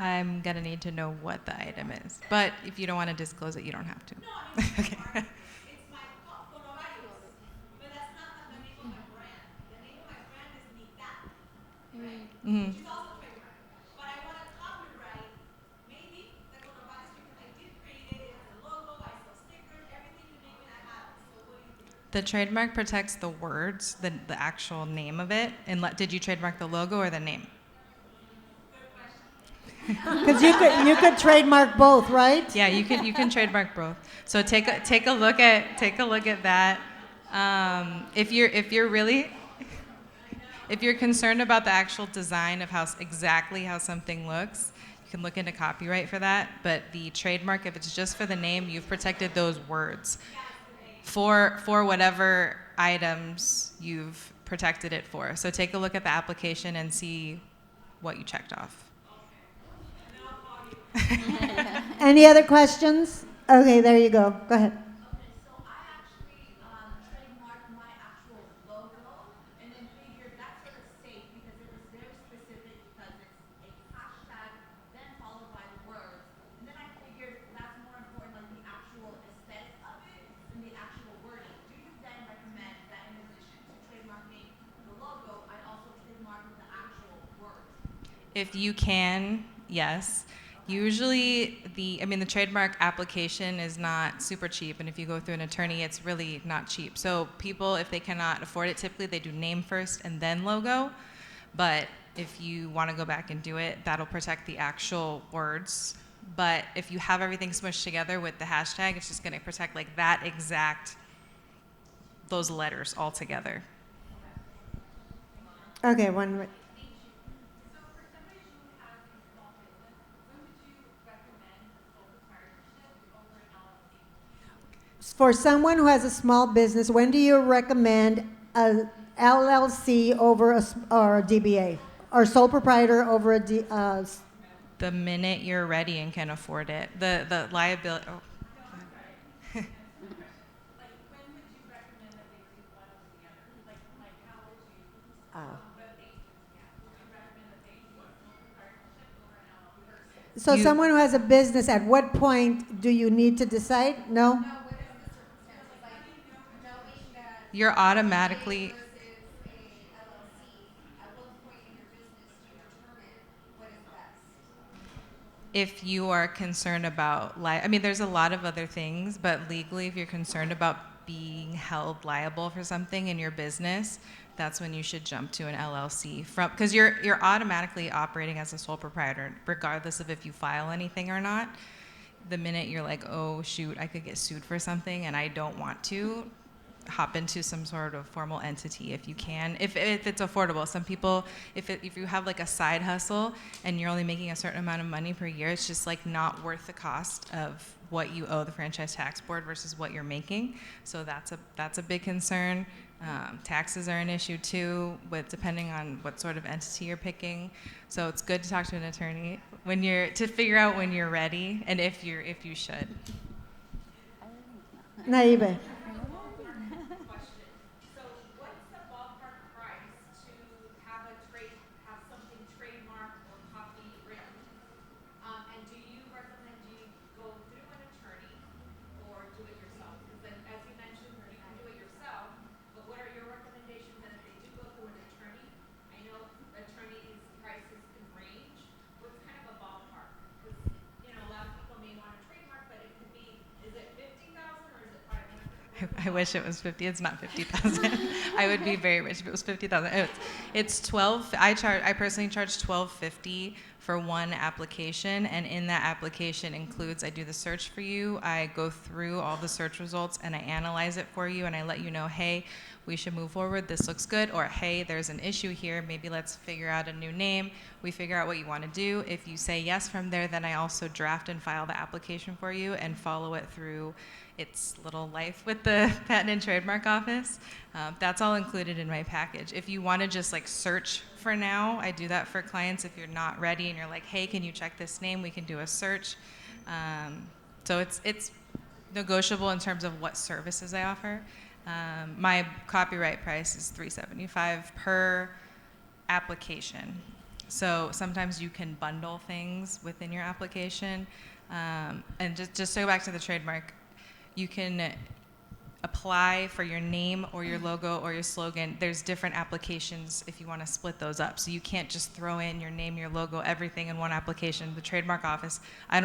I'm gonna need to know what the item is, but if you don't want to disclose it, you don't have to. No, I mean, okay. It's my coronavirus, but that's not the name of my brand. The name of my brand is Nita, right? Mm-hmm. Which is also trademark. But I want to copyright maybe the coronavirus because I did create it. It has a logo. I sell stickers, everything you name it, I have it. So what do you think? The trademark protects the words, the actual name of it. And did you trademark the logo or the name? Because you could trademark both, right? Yeah, you can trademark both. So take a look at that. If you're concerned about the actual design of exactly how something looks, you can look into copyright for that. But the trademark, if it's just for the name, you've protected those words for whatever items you've protected it for. So take a look at the application and see what you checked off. Any other questions? Okay, there you go. Go ahead. Okay, so I actually trademarked my actual logo and then figured that's sort of safe because it was very specific because it's a hashtag then followed by the words. And then I figured that's more important, like the actual aesthetic of it than the actual wording. Do you then recommend that in addition to trademarking the logo, I also trademark the actual words? If you can, yes. Usually the trademark application is not super cheap, and if you go through an attorney, it's really not cheap. So people, if they cannot afford it, typically they do name first and then logo. But if you want to go back and do it, that'll protect the actual words. But if you have everything smushed together with the hashtag, it's just going to protect like that exact, those letters all together. Okay, one minute. For someone who has a small business, when do you recommend a LLC over or a DBA, or sole proprietor over a The minute you're ready and can afford it. The liability. Oh. Like, when would you recommend that they do one or the other? Like how would you? Would you recommend that they do a sole proprietorship over an LLC? So someone who has a business, at what point do you need to decide? No? You're automatically. If you are concerned about there's a lot of other things, but legally, if you're concerned about being held liable for something in your business, that's when you should jump to an LLC because you're automatically operating as a sole proprietor, regardless of if you file anything or not. The minute you're like, oh shoot, I could get sued for something and I don't want to, hop into some sort of formal entity if you can, if it's affordable. Some people, if you have like a side hustle and you're only making a certain amount of money per year, it's just like not worth the cost of what you owe the franchise tax board versus what you're making. So that's a big concern. Taxes are an issue too, with depending on what sort of entity you're picking. So it's good to talk to an attorney to figure out when you're ready and if you should. Naive. So what's the ballpark price to have something trademarked or copywritten? And do you recommend you go through an attorney or do it yourself? Because as you mentioned, you can do it yourself, but what are your recommendations? And if they do go through an attorney, I know attorneys' prices can range. What's kind of a ballpark? Because a lot of people may want a trademark, but it could be, is it 50,000 or is it 500? I wish it was 50. It's not 50,000. I would be very rich if it was 50,000. It's 12. I personally charge $12.50 for one application, and in that application includes I do the search for you. I go through all the search results and I analyze it for you, and I let you know, hey, we should move forward. This looks good, or hey, there's an issue here. Maybe let's figure out a new name. We figure out what you want to do. If you say yes from there, then I also draft and file the application for you and follow it through its little life with the Patent and Trademark Office. That's all included in my package. If you want to just like search for now, I do that for clients. If you're not ready and you're like, hey, can you check this name? We can do a search. So it's negotiable in terms of what services I offer. My copyright price is $375 per application. So sometimes you can bundle things within your application. And just to go back to the trademark, you can apply for your name or your logo or your slogan. There's different applications if you want to split those up. So you can't just throw in your name, your logo, everything in one application. The trademark office, I'm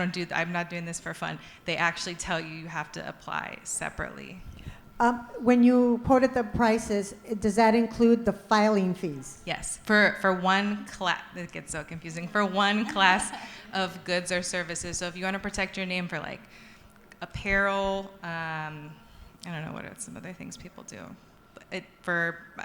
not doing this for fun. They actually tell you have to apply separately. When you quoted the prices, does that include the filing fees? Yes, for one class, it gets so confusing, for one class of goods or services. So if you want to protect your name for like apparel, I don't know what are some other things people do. I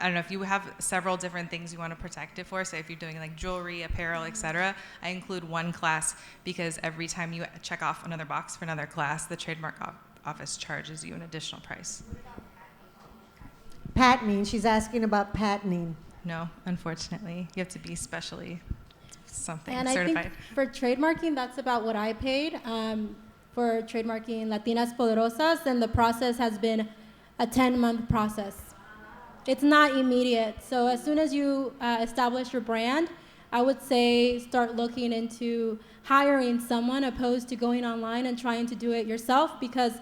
don't know, if you have several different things you want to protect it for, say if you're doing like jewelry, apparel, etc., I include one class because every time you check off another box for another class, the trademark office charges you an additional price. Patenting, she's asking about patenting. No, unfortunately, you have to be specially something And certified. I think for trademarking, that's about what I paid for trademarking Latinas Poderosas, and the process has been a 10-month process. It's not immediate. So as soon as you establish your brand, I would say start looking into hiring someone opposed to going online and trying to do it yourself, because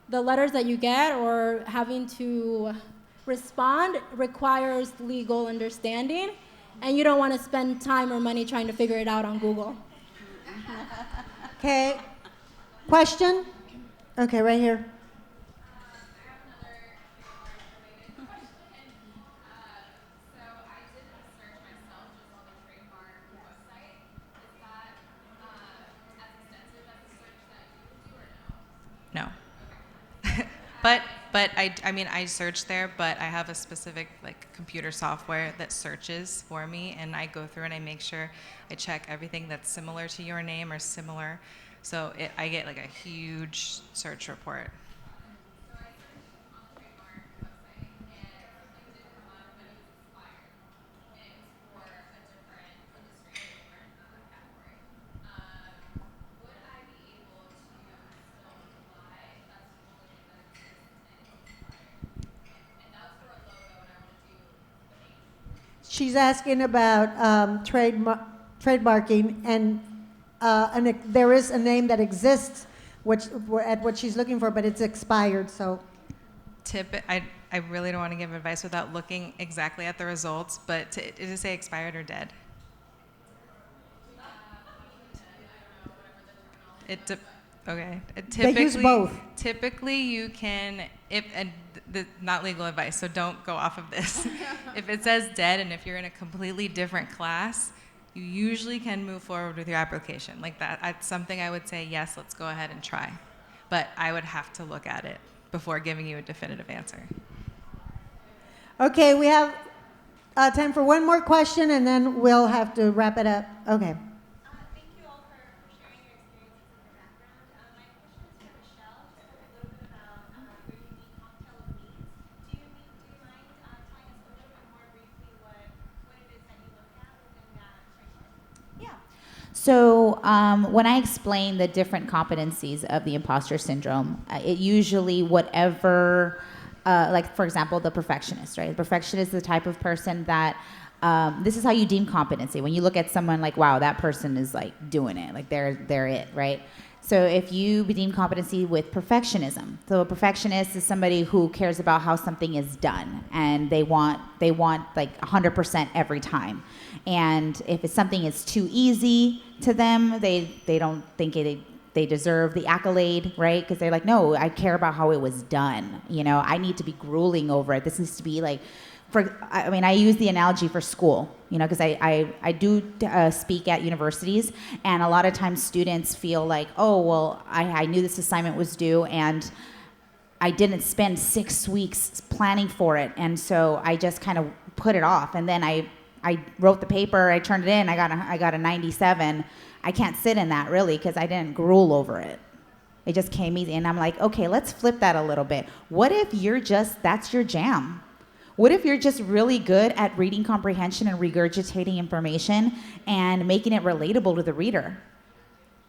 the letters that you get or having to respond requires legal understanding, and you don't want to spend time or money trying to figure it out on Google. Okay. Question? Okay, right here. No. But I search there, but I have a specific like computer software that searches for me, and I go through and I make sure I check everything that's similar to your name or similar. So I get like a huge search report. She's asking about trademarking, and there is a name that exists, at what she's looking for, but it's expired. So, I really don't want to give advice without looking exactly at the results. But does it say expired or dead? Okay. They use both. Typically, you can, not legal advice, so don't go off of this. If it says dead, and if you're in a completely different class, you usually can move forward with your application. Like that's something I would say, yes, let's go ahead and try. But I would have to look at it before giving you a definitive answer. Okay, we have time for one more question, and then we'll have to wrap it up. Okay. Thank you all for sharing your experiences and your background. My question is for Michelle. You spoke a little bit about your unique cocktail of needs. Do you mind telling us a little bit more briefly what it is that you look at within that criteria? Yeah. So when I explain the different competencies of the imposter syndrome, it usually whatever, like for example, the perfectionist, right? The perfectionist is the type of person that this is how you deem competency. When you look at someone like, wow, that person is like doing it, like they're it, right? So if you deem competency with perfectionism, so a perfectionist is somebody who cares about how something is done, and they want like 100% every time. And if it's something is too easy to them, they don't think they deserve the accolade, right? Because they're like, no, I care about how it was done. You know, I need to be grueling over it. This needs to be like, I use the analogy for school, you know, because I do speak at universities, and a lot of times students feel like, oh, well, I knew this assignment was due, and I didn't spend 6 weeks planning for it, and so I just kind of put it off, and then I wrote the paper, I turned it in, I got a 97. I can't sit in that really because I didn't gruel over it. It just came easy, and I'm like, okay, let's flip that a little bit. What if that's your jam? What if you're just really good at reading comprehension and regurgitating information and making it relatable to the reader?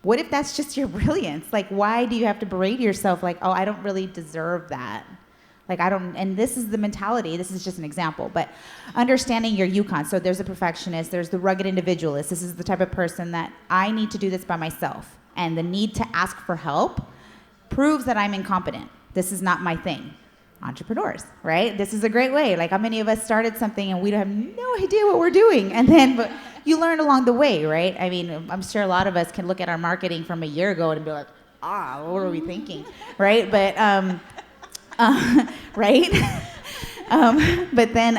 What if that's just your brilliance? Like, why do you have to berate yourself like, oh, I don't really deserve that? Like, I don't, and this is the mentality. This is just an example, but understanding your Yukon. So there's a perfectionist, there's the rugged individualist. This is the type of person that I need to do this by myself. And the need to ask for help proves that I'm incompetent. This is not my thing. Entrepreneurs, right? This is a great way. Like, how many of us started something and we have no idea what we're doing? And then, but you learn along the way, right? I mean, I'm sure a lot of us can look at our marketing from a year ago and be like, what were we thinking, right? But, right? But then,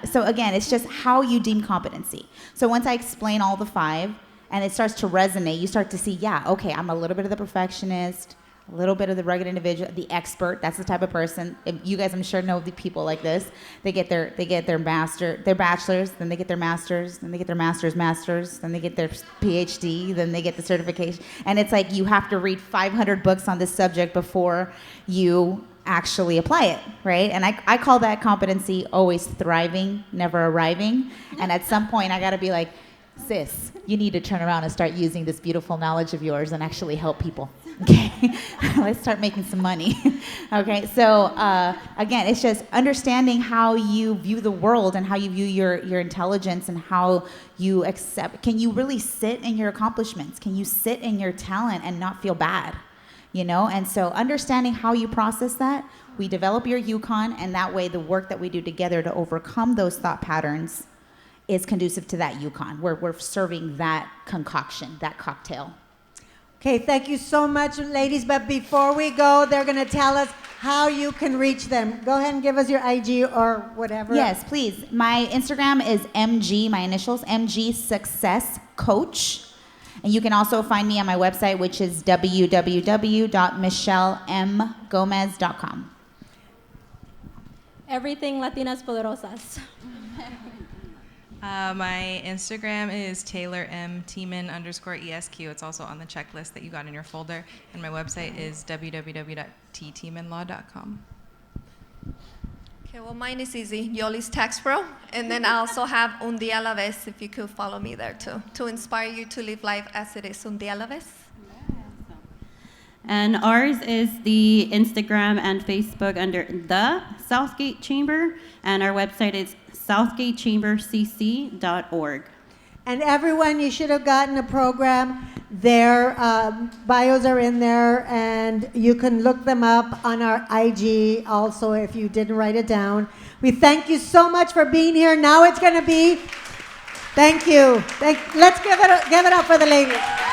so again, it's just how you deem competency. So once I explain all the 5 and it starts to resonate, you start to see, yeah, okay, I'm a little bit of the perfectionist, a little bit of the rugged individual, the expert. That's the type of person. You guys, I'm sure, know the people like this. They get their bachelor's, then they get their master's, then they get their master's, then they get their PhD, then they get the certification. And it's like you have to read 500 books on this subject before you actually apply it, right? And I call that competency always thriving, never arriving. And at some point, I got to be like, sis, you need to turn around and start using this beautiful knowledge of yours and actually help people. Okay, let's start making some money. Okay, so again, it's just understanding how you view the world and how you view your intelligence and how you accept. Can you really sit in your accomplishments? Can you sit in your talent and not feel bad? You know, and so understanding how you process that, we develop your Yukon, and that way the work that we do together to overcome those thought patterns is conducive to that Yukon. We're serving that concoction, that cocktail. Okay, thank you so much, ladies. But before we go, they're going to tell us how you can reach them. Go ahead and give us your IG or whatever. Yes, please. My Instagram is MG, my initials, MG Success Coach. And you can also find me on my website, which is www.michellemgomez.com. Everything Latinas Poderosas. My Instagram is TaylorM_Tiemann_ESQ. It's also on the checklist that you got in your folder. And my website is www.ttiemanlaw.com. Okay, well, mine is easy. Yoli's Tax Pro. And then I also have Un Día a la Vez, if you could follow me there too, to inspire you to live life as it is. Un Día a la Vez. And ours is the Instagram and Facebook under the Southgate Chamber. And our website is southgatechambercc.org. And everyone, you should have gotten a program. Their bios are in there, and you can look them up on our IG also if you didn't write it down. We thank you so much for being here. Now it's going to be, thank you. Let's give it up for the ladies.